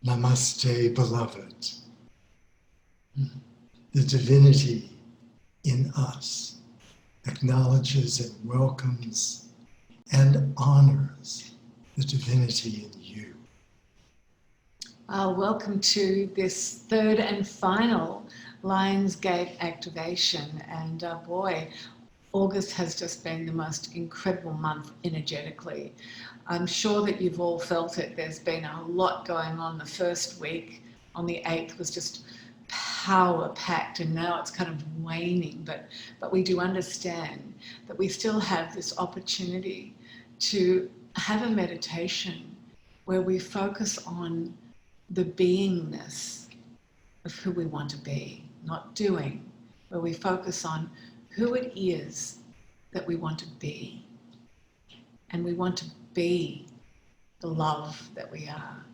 Namaste, beloved. The divinity in us acknowledges and welcomes and honors the divinity in you. Welcome to this third and final Lionsgate activation. And boy, August has just been the most incredible month energetically. I'm sure that you've all felt it. There's been a lot going on. The first week on the 8th was just power-packed, and now it's kind of waning. But we do understand that we still have this opportunity to have a meditation where we focus on the beingness of who we want to be, not doing, where we focus on who it is that we want to be. And we want to be the love that we are.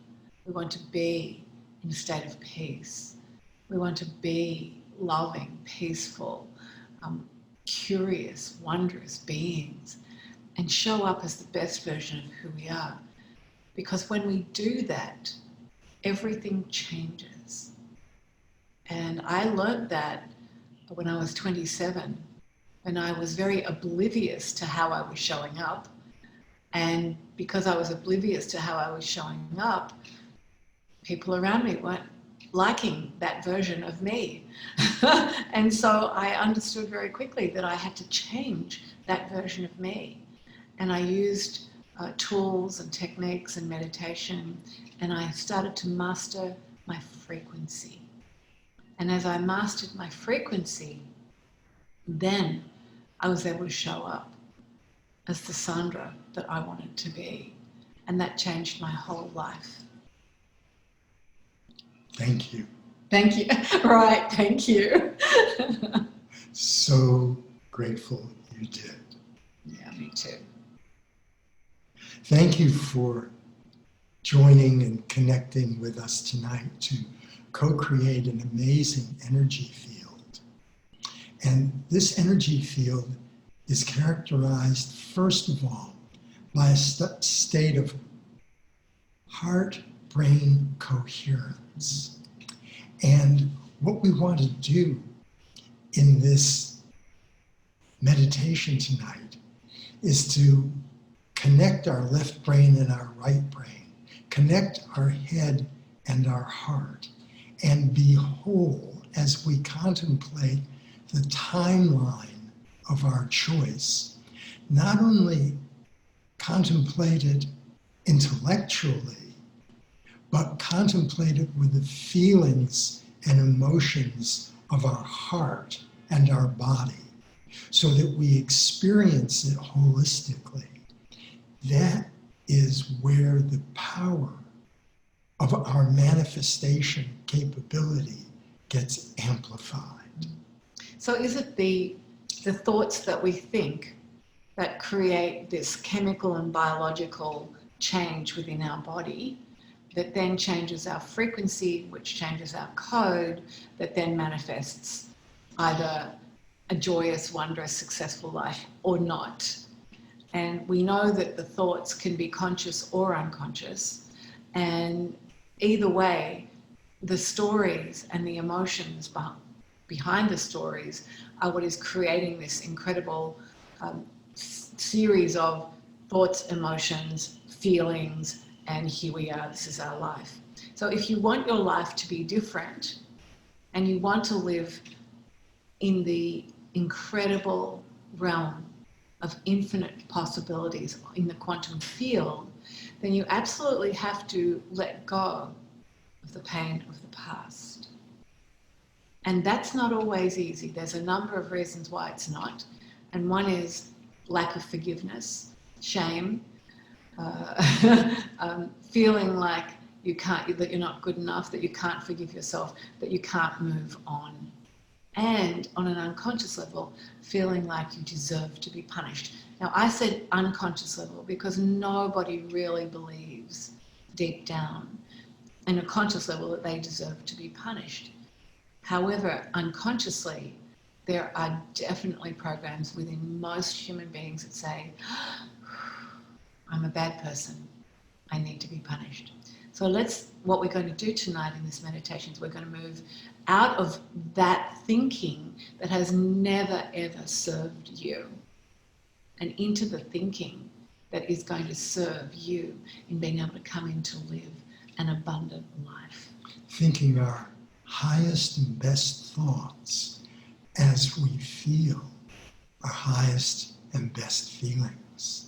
We want to be in a state of peace. We want to be loving, peaceful, curious, wondrous beings, and show up as the best version of who we are. Because when we do that, everything changes. And I learned that when I was 27, when I was very oblivious to how I was showing up. And because I was oblivious to how I was showing up, people around me weren't liking that version of me. And so I understood very quickly that I had to change that version of me. And I used tools and techniques and meditation, and I started to master my frequency. And as I mastered my frequency, then I was able to show up as the Sandra that I wanted to be. And that changed my whole life. Thank you. Thank you. Right, thank you. So grateful you did. Yeah, me too. Thank you for joining and connecting with us tonight to co-create an amazing energy field. And this energy field is characterized, first of all, by a state of heart-brain coherence. And what we want to do in this meditation tonight is to connect our left brain and our right brain, connect our head and our heart, and be whole as we contemplate the timeline of our choice. Not only contemplate it intellectually, but contemplate it with the feelings and emotions of our heart and our body, so that we experience it holistically. That is where the power of our manifestation capability gets amplified. So is it the thoughts that we think that create this chemical and biological change within our body that then changes our frequency, which changes our code, that then manifests either a joyous, wondrous, successful life or not? And we know that the thoughts can be conscious or unconscious. And either way, the stories and the emotions behind the stories are what is creating this incredible series of thoughts, emotions, feelings, and here we are, this is our life. So if you want your life to be different and you want to live in the incredible realm of infinite possibilities in the quantum field, then you absolutely have to let go of the pain of the past. And that's not always easy. There's a number of reasons why it's not. And one is lack of forgiveness, shame, feeling like you can't, that you're not good enough, that you can't forgive yourself, that you can't move on. And on an unconscious level, feeling like you deserve to be punished. Now, I said unconscious level because nobody really believes deep down in a conscious level that they deserve to be punished. However, unconsciously, there are definitely programs within most human beings that say, I'm a bad person, I need to be punished. So what we're going to do tonight in this meditation is we're going to move out of that thinking that has never ever served you and into the thinking that is going to serve you in being able to come in to live an abundant life. Thinking our highest and best thoughts as we feel our highest and best feelings.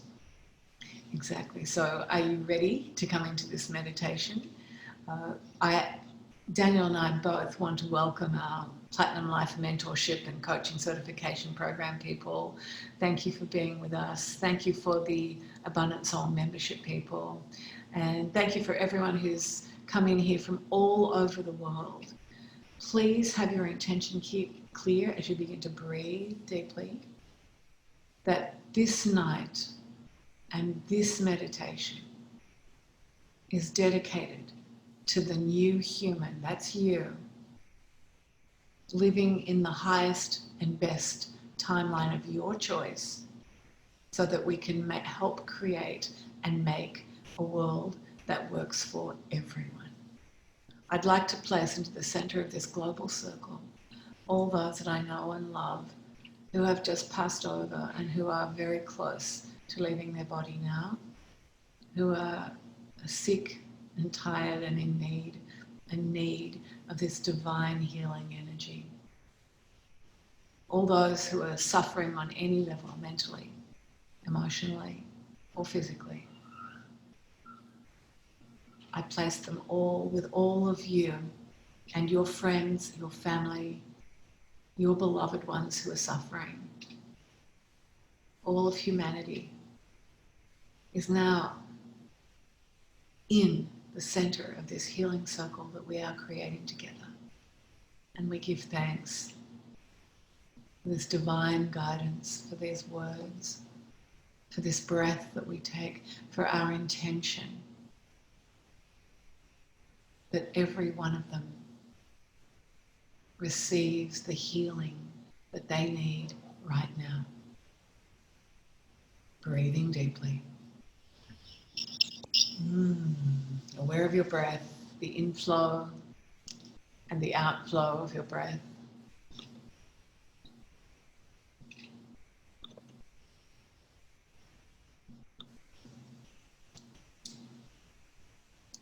Exactly. So are you ready to come into this meditation? Daniel and I both want to welcome our Platinum Life Mentorship and Coaching Certification Program people. Thank you for being with us. Thank you for the Abundant Soul membership people. And thank you for everyone who's come in here from all over the world. Please have your intention clear as you begin to breathe deeply, that this night and this meditation is dedicated to the new human, that's you, living in the highest and best timeline of your choice so that we can help create and make a world that works for everyone. I'd like to place into the center of this global circle all those that I know and love who have just passed over and who are very close to leaving their body now, who are sick and tired and in need of this divine healing energy. All those who are suffering on any level, mentally, emotionally, or physically. I place them all with all of you and your friends, your family, your beloved ones who are suffering. All of humanity is now in the center of this healing circle that we are creating together. And we give thanks for this divine guidance, for these words, for this breath that we take, for our intention that every one of them receives the healing that they need right now. Breathing deeply. Aware of your breath, the inflow and the outflow of your breath.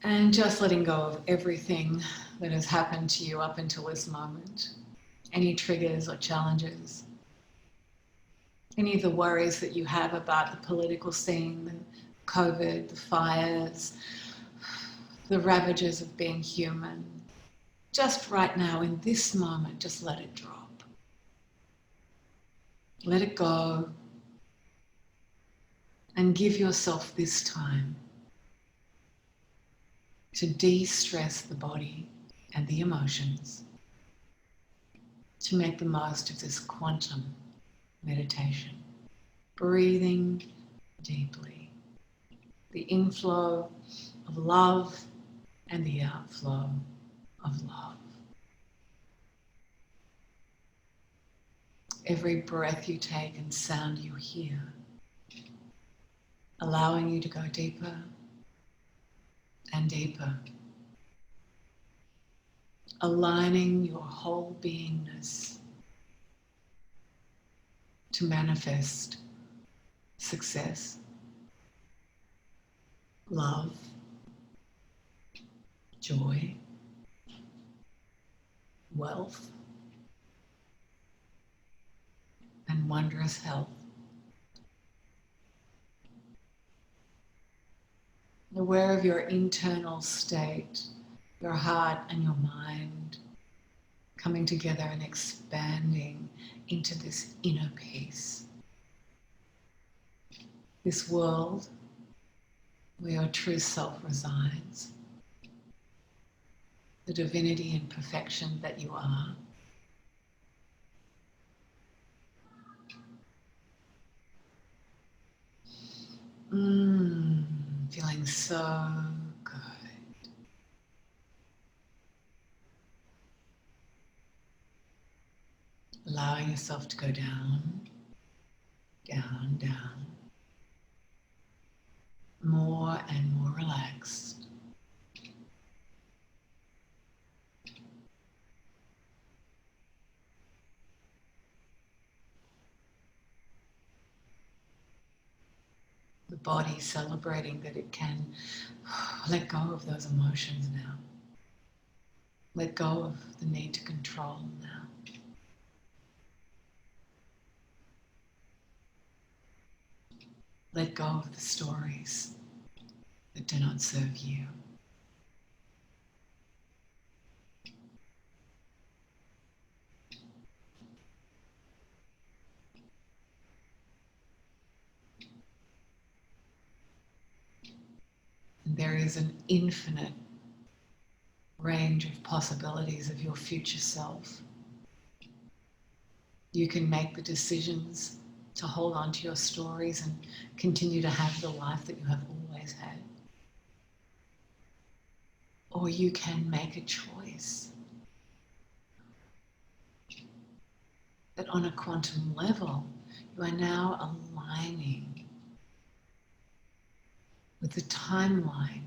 And just letting go of everything that has happened to you up until this moment. Any triggers or challenges. Any of the worries that you have about the political scene, the COVID, the fires, the ravages of being human. Just right now, in this moment, just let it drop. Let it go. And give yourself this time to de-stress the body and the emotions, to make the most of this quantum meditation. Breathing deeply. The inflow of love and the outflow of love. Every breath you take and sound you hear, allowing you to go deeper and deeper, aligning your whole beingness to manifest success, love, joy, wealth, and wondrous health. Aware of your internal state, your heart and your mind coming together and expanding into this inner peace. This world where your true self resides, the divinity and perfection that you are. Feeling so good. Allowing yourself to go down, down, down. More and more relaxed. body celebrating that it can let go of those emotions now. Let go of the need to control now. Let go of the stories that do not serve you. And there is an infinite range of possibilities of your future self. You can make the decisions to hold on to your stories and continue to have the life that you have always had. Or you can make a choice that on a quantum level, you are now aligning with the timeline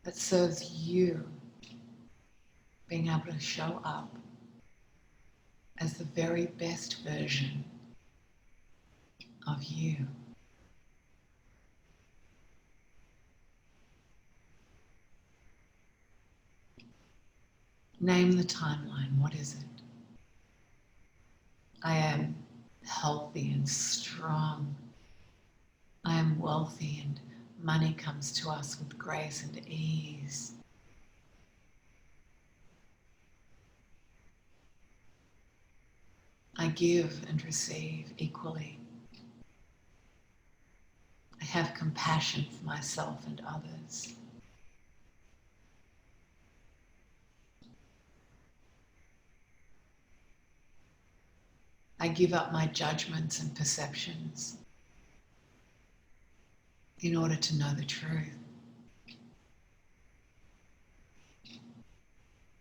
that serves you being able to show up as the very best version of you. Name the timeline. What is it? I am healthy and strong. I am wealthy and money comes to us with grace and ease. I give and receive equally. I have compassion for myself and others. I give up my judgments and perceptions in order to know the truth.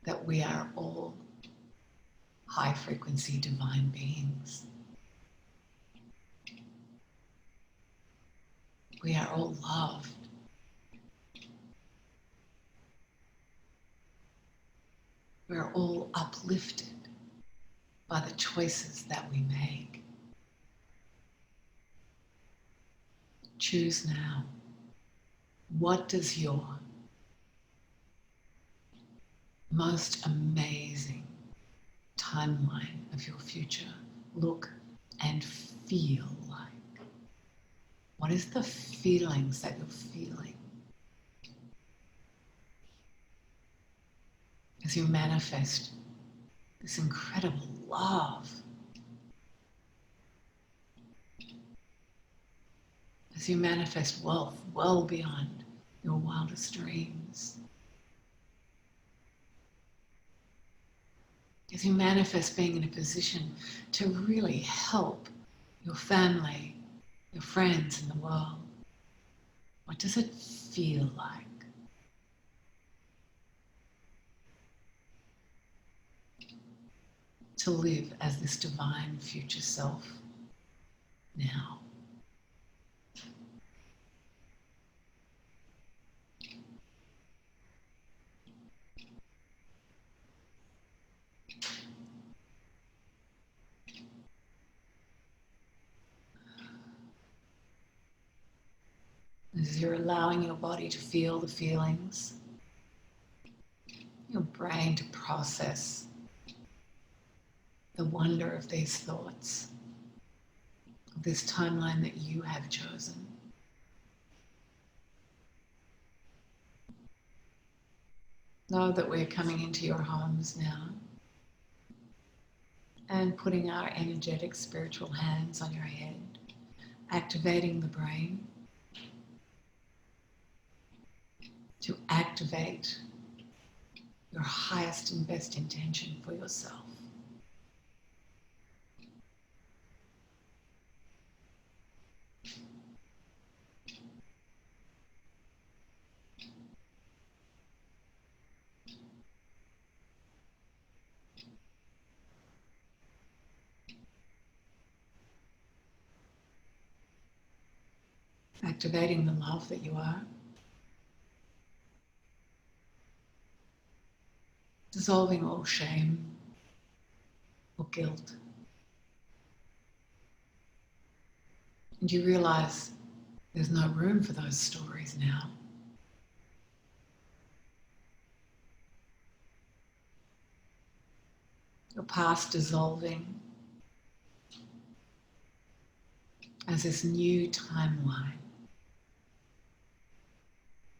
That we are all high frequency divine beings. We are all loved. We are all uplifted by the choices that we make. Choose now. What does your most amazing timeline of your future look and feel like? What is the feelings that you're feeling as you manifest this incredible love, as you manifest wealth well beyond your wildest dreams, as you manifest being in a position to really help your family, your friends in the world? What does it feel like? To live as this divine future self now? As you're allowing your body to feel the feelings, your brain to process the wonder of these thoughts, of this timeline that you have chosen. Know that we're coming into your homes now and putting our energetic spiritual hands on your head, activating the brain to activate your highest and best intention for yourself. Activating the love that you are. Dissolving all shame or guilt. And you realize there's no room for those stories now. Your past dissolving as this new timeline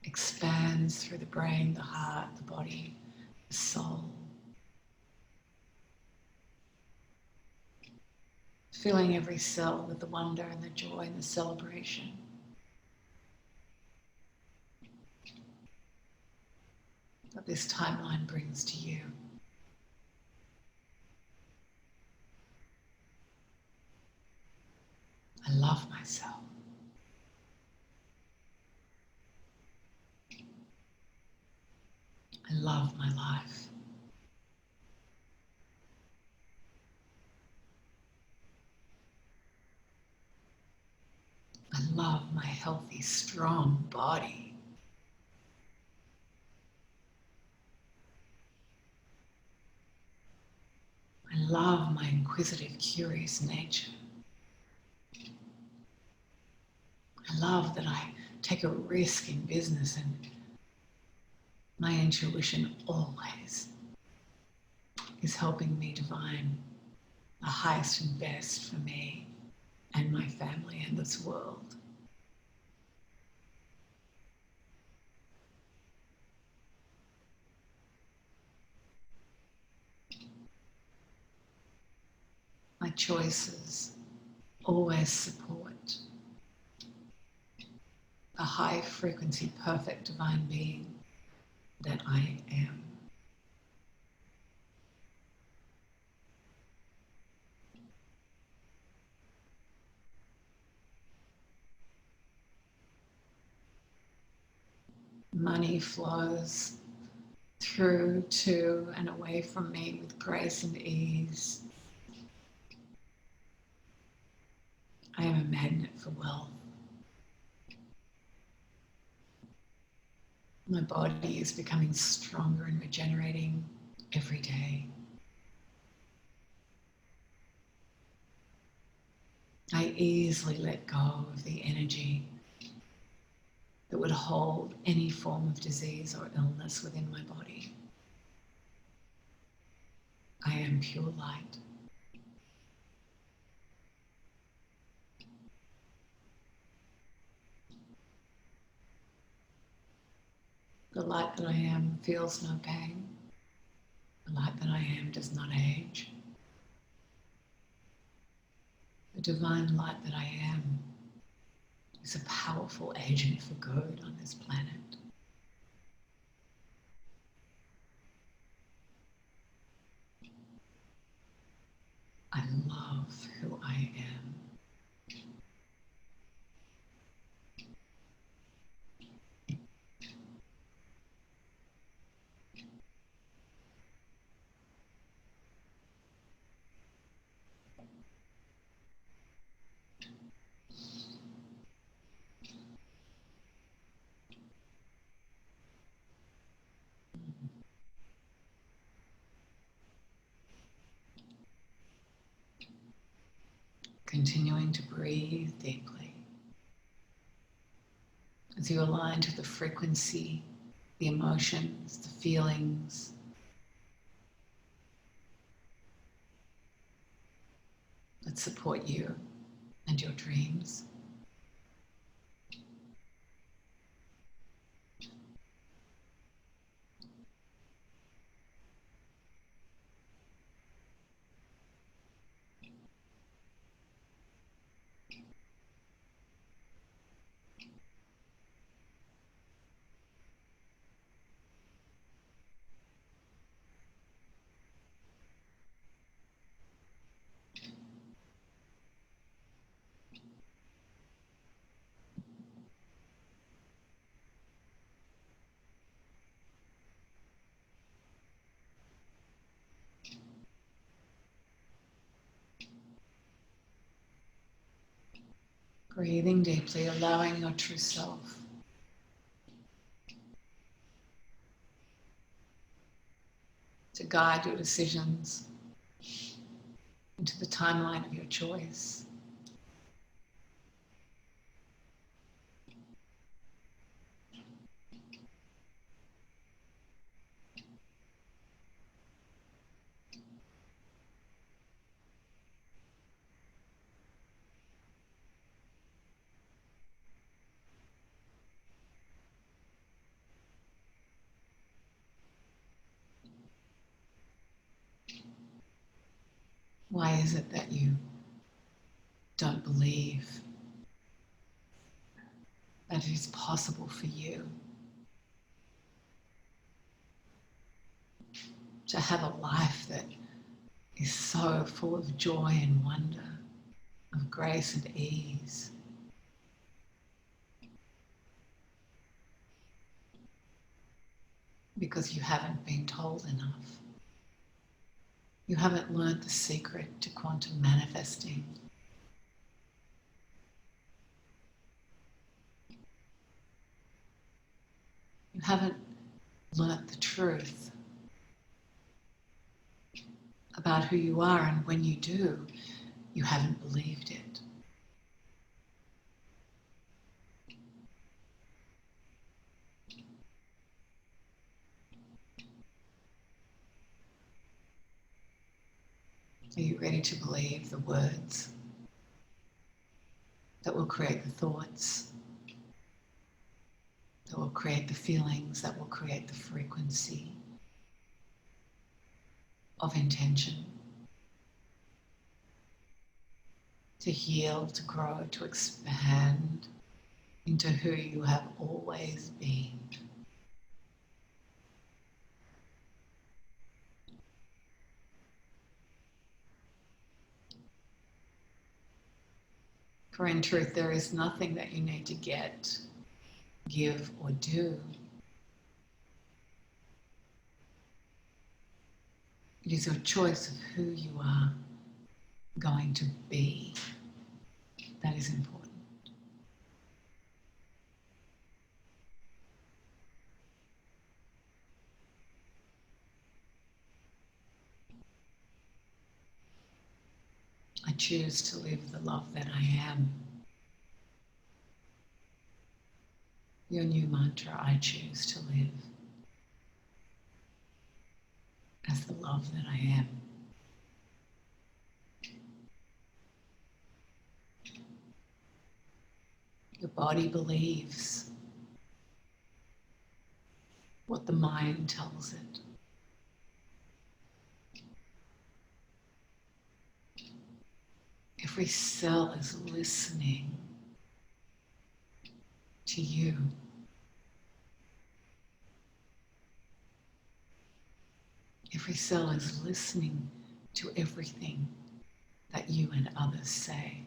expands through the brain, the heart, the body, the soul. Filling every cell with the wonder and the joy and the celebration. That this timeline brings to you. I love myself. I love my life. I love my healthy, strong body. I love my inquisitive, curious nature. I love that I take a risk in business and my intuition always is helping me divine the highest and best for me and my family and this world. My choices always support the high frequency, perfect divine being that I am. Money flows through to and away from me with grace and ease. I am a magnet for wealth. My body is becoming stronger and regenerating every day. I easily let go of the energy that would hold any form of disease or illness within my body. I am pure light. The light that I am feels no pain. The light that I am does not age. The divine light that I am is a powerful agent for good on this planet. I love who I am. Continuing to breathe deeply as you align to the frequency, the emotions, the feelings that support you and your dreams. Breathing deeply, allowing your true self to guide your decisions into the timeline of your choice. Why is it that you don't believe that it is possible for you to have a life that is so full of joy and wonder, of grace and ease? Because you haven't been told enough. You haven't learned the secret to quantum manifesting. You haven't learnt the truth about who you are, and when you do, you haven't believed it. Are you ready to believe the words that will create the thoughts, that will create the feelings, that will create the frequency of intention to heal, to grow, to expand into who you have always been? For in truth, there is nothing that you need to get, give, or do. It is your choice of who you are going to be that is important. I choose to live the love that I am. Your new mantra: I choose to live as the love that I am. Your body believes what the mind tells it. Every cell is listening to you. Every cell is listening to everything that you and others say.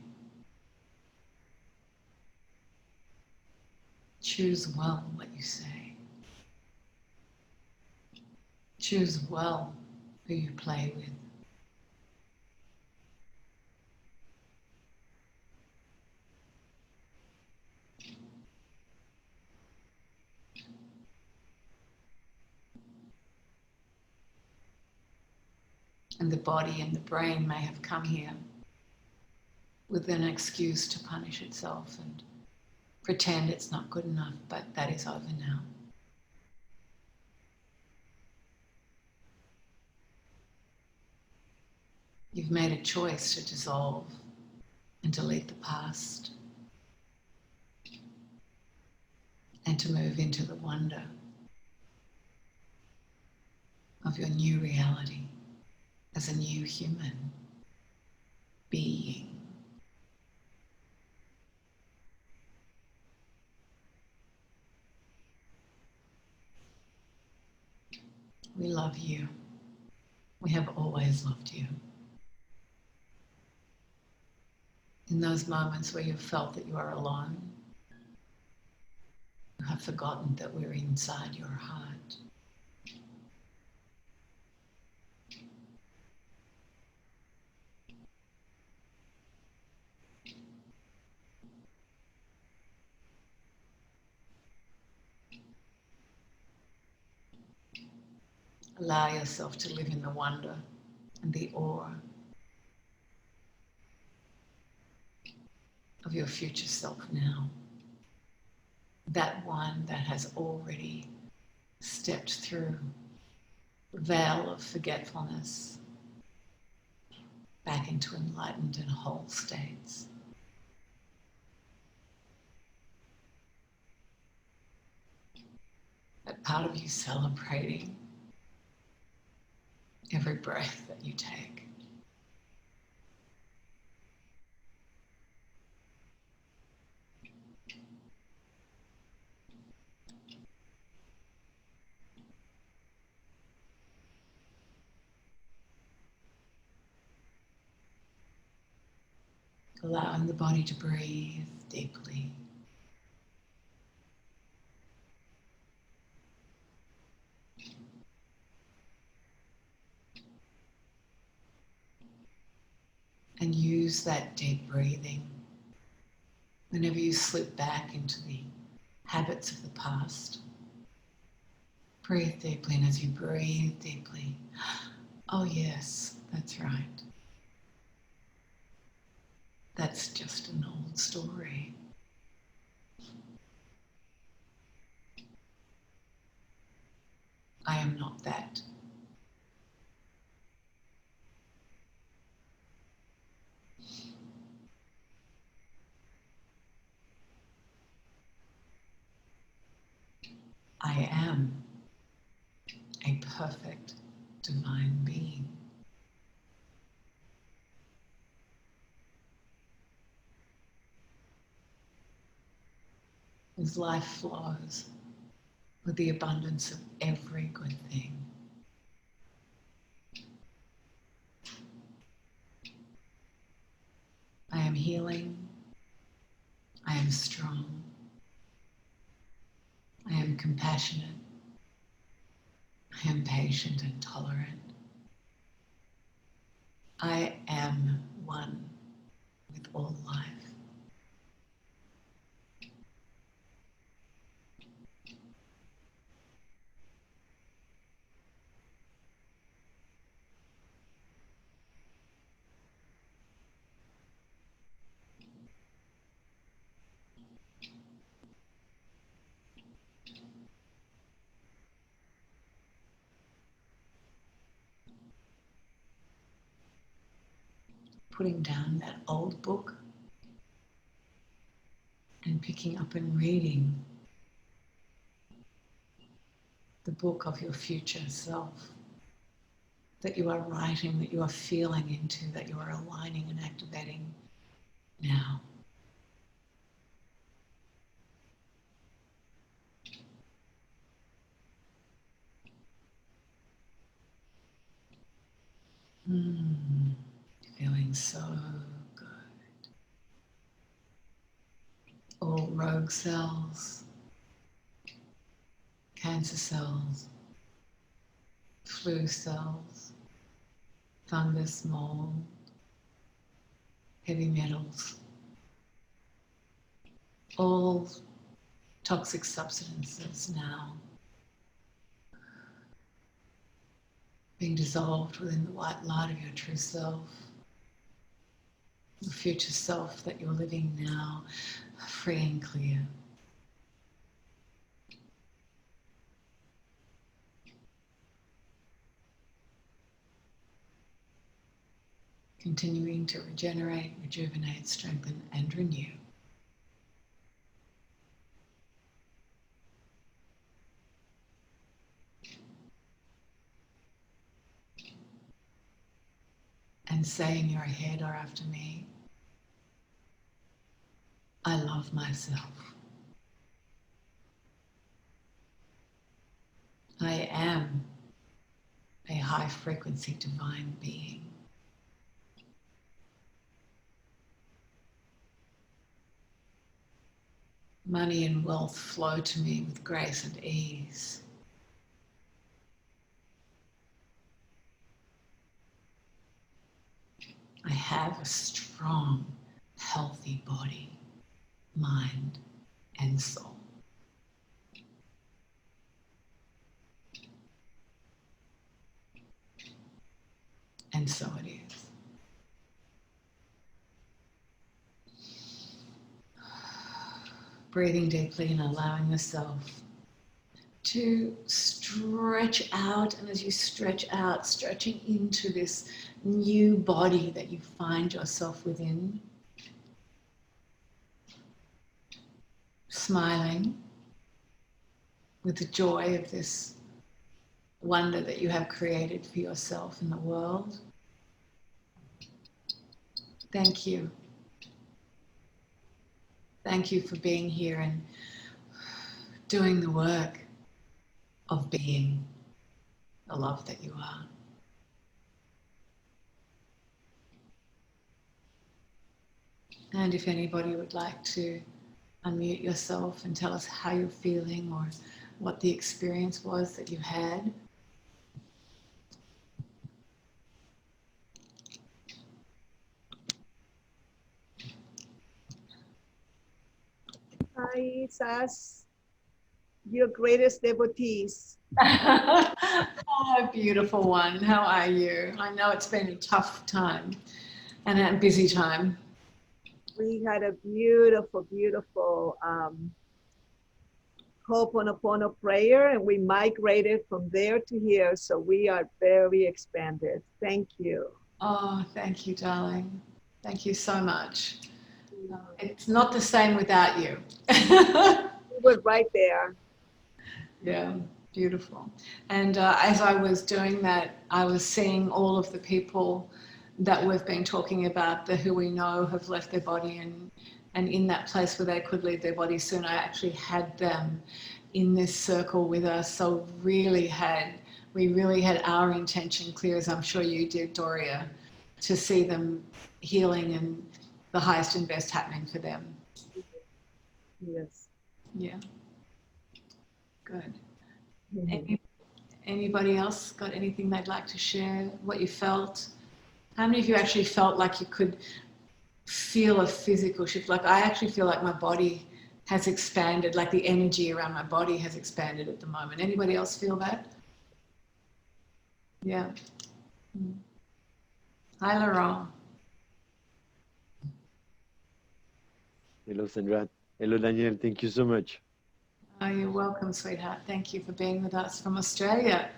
Choose well what you say. Choose well who you play with. And the body and the brain may have come here with an excuse to punish itself and pretend it's not good enough, but that is over now. You've made a choice to dissolve and delete the past and to move into the wonder of your new reality as a new human being. We love you. We have always loved you. In those moments where you've felt that you are alone, you have forgotten that we're inside your heart. Allow yourself to live in the wonder and the awe of your future self now. That one that has already stepped through the veil of forgetfulness back into enlightened and whole states. That part of you celebrating every breath that you take. allowing the body to breathe deeply. And use that deep breathing whenever you slip back into the habits of the past. Breathe deeply, and as you breathe deeply, oh yes, that's right. That's just an old story. I am not that. I am a perfect divine being. Whose life flows with the abundance of every good thing. I am healing. I am strong. I am compassionate. I am patient and tolerant. I am one with all life. Putting down that old book and picking up and reading the book of your future self that you are writing, that you are feeling into, that you are aligning and activating now. Feeling so good. All rogue cells, cancer cells, flu cells, fungus, mold, heavy metals, all toxic substances now being dissolved within the white light of your true self, the future self that you're living now, free and clear. Continuing to regenerate, rejuvenate, strengthen, and renew. And say in your head or after me, I love myself. I am a high frequency divine being. Money and wealth flow to me with grace and ease. I have a strong, healthy body, mind, and soul. And so it is. Breathing deeply and allowing yourself to stretch out, and as you stretch out, stretching into this new body that you find yourself within, smiling with the joy of this wonder that you have created for yourself in the world. Thank you. Thank you for being here and doing the work of being the love that you are. And if anybody would like to unmute yourself and tell us how you're feeling or what the experience was that you had. Hi, Sas, your greatest devotees. Oh, beautiful one. How are you? I know it's been a tough time and a busy time. We had a beautiful, beautiful Ho'oponopono prayer, and we migrated from there to here. So we are very expanded. Thank you. Oh, thank you, darling. Thank you so much. It's not the same without you. We were right there. Yeah, beautiful. And as I was doing that, I was seeing all of the people that we've been talking about, the who we know have left their body and in that place where they could leave their body soon. I actually had them in this circle with us. So we really had our intention clear, as I'm sure you did, Doria, to see them healing and the highest and best happening for them. Yes. Yeah. Good. Mhm. Anybody else got anything they'd like to share? What you felt? How many of you actually felt like you could feel a physical shift? Like I actually feel like my body has expanded, like the energy around my body has expanded at the moment. Anybody else feel that? Yeah. Hi, Laurent. Hello, Sandra. Hello, Daniel. Thank you so much. Oh, you're welcome, sweetheart. Thank you for being with us from Australia.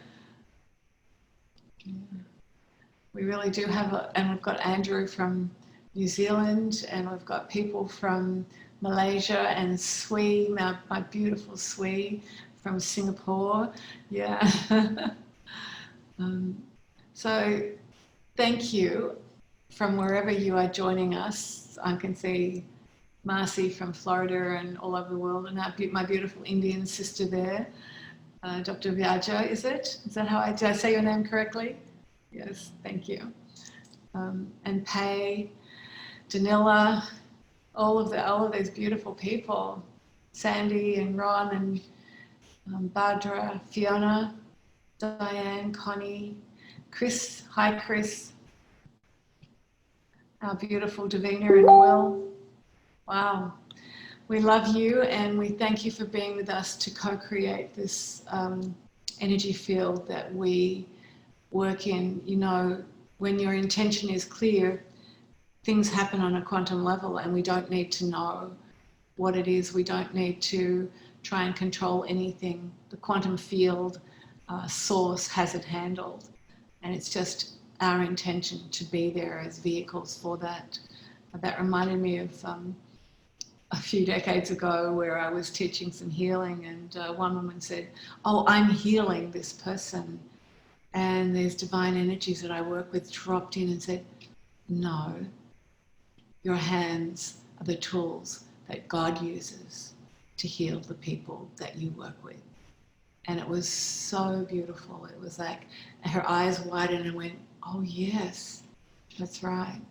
We really do have, and we've got Andrew from New Zealand, and we've got people from Malaysia and Sui, my beautiful Sui from Singapore. Yeah. So thank you from wherever you are joining us. I can see Marcy from Florida and all over the world, and my beautiful Indian sister there, Dr. Vyaja, is it? Is that how did I say your name correctly? Yes, thank you. And Pei, Danila, all of these beautiful people, Sandy and Ron and Badra, Fiona, Diane, Connie, Chris. Hi, Chris. Our beautiful Davina and Will. Wow. We love you and we thank you for being with us to co-create this energy field that we work in. You know, when your intention is clear, things happen on a quantum level and we don't need to know what it is. We don't need to try and control anything. The quantum field source has it handled, and it's just our intention to be there as vehicles for that. That reminded me of a few decades ago where I was teaching some healing, and one woman said, "Oh, I'm healing this person," and there's divine energies that I work with dropped in and said, "No, your hands are the tools that God uses to heal the people that you work with." And it was so beautiful. It was like her eyes widened and went, "Oh yes, that's right."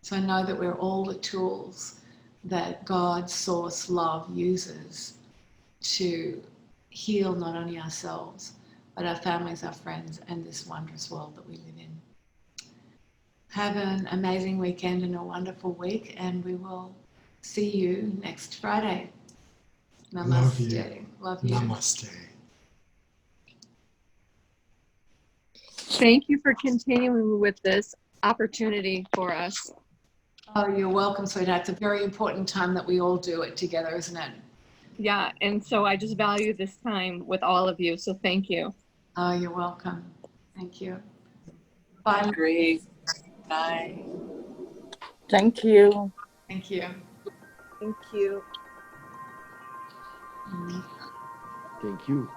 So I know that we're all the tools that God, Source, Love uses to heal not only ourselves, but our families, our friends, and this wondrous world that we live in. Have an amazing weekend and a wonderful week, and we will see you next Friday. Namaste. Love you. Love you. Namaste. Thank you for continuing with this opportunity for us. Oh, you're welcome, sweetheart. It's a very important time that we all do it together, isn't it? Yeah, and so I just value this time with all of you, so thank you. Oh, you're welcome. Thank you. Bye. Agree. Bye. Thank you. Thank you. Thank you. Thank you.